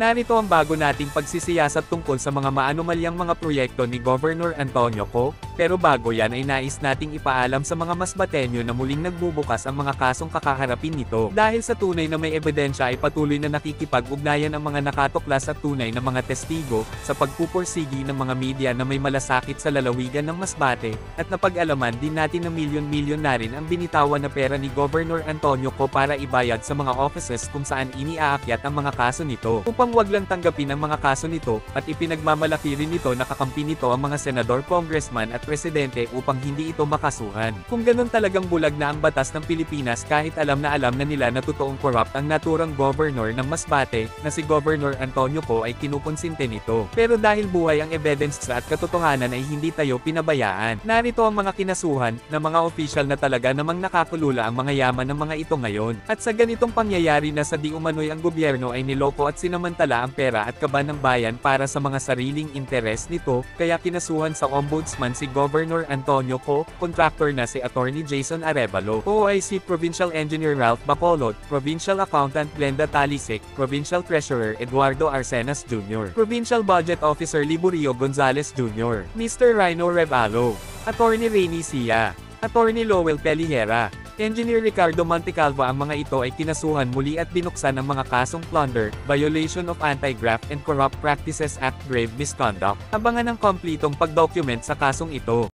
Narito ang bago nating pagsisiyasat tungkol sa mga maanumalyang mga proyekto ni Governor Antonio Co, pero bago yan ay nais nating ipaalam sa mga Masbateño na muling nagbubukas ang mga kasong kakaharapin nito. Dahil sa tunay na may ebidensya ay patuloy na nakikipag-ugnayan ang mga nakatuklas at tunay na mga testigo sa pagpupursigi ng mga media na may malasakit sa lalawigan ng Masbate, at napag-alaman din natin na milyon-milyon na rin ang binitawan na pera ni Governor Antonio Co para ibayad sa mga offices kung saan iniaakyat ang mga kaso nito. Upang wag lang tanggapin ang mga kaso nito, at ipinagmamalaki rin nito na kakampi nito ang mga senador, congressman at presidente upang hindi ito makasuhan. Kung ganun talagang bulag na ang batas ng Pilipinas kahit alam na nila na totoong corrupt ang naturang governor ng Masbate, na si Governor Antonio Co ay kinukonsinte nito. Pero dahil buhay ang evidence at katotohanan ay hindi tayo pinabayaan. Narito ang mga kinasuhan na mga opisyal na talaga namang nakakulula ang mga yaman ng mga ito ngayon. At sa ganitong pangyayari na sa di umano'y ang gobyerno ay niloko at sinamantala ang pera at kaban ng bayan para sa mga sariling interes nito, kaya kinasuhan sa ombudsman si Governor Antonio Co, contractor na si Attorney Jason Arevalo, OIC Provincial Engineer Ralph Bacolod, Provincial Accountant Glenda Talisik, Provincial Treasurer Eduardo Arcenas Jr., Provincial Budget Officer Liborio Gonzales Jr., Mr. Rhino Revalo, Attorney Rainy Sia, Attorney Lowell Pelihera, Engineer Ricardo Montecalvo. Ang mga ito ay kinasuhan muli at binuksan ang mga kasong plunder, violation of Anti-Graft and Corrupt Practices Act, grave misconduct. Abangan ang kompletong pagdocument sa kasong ito.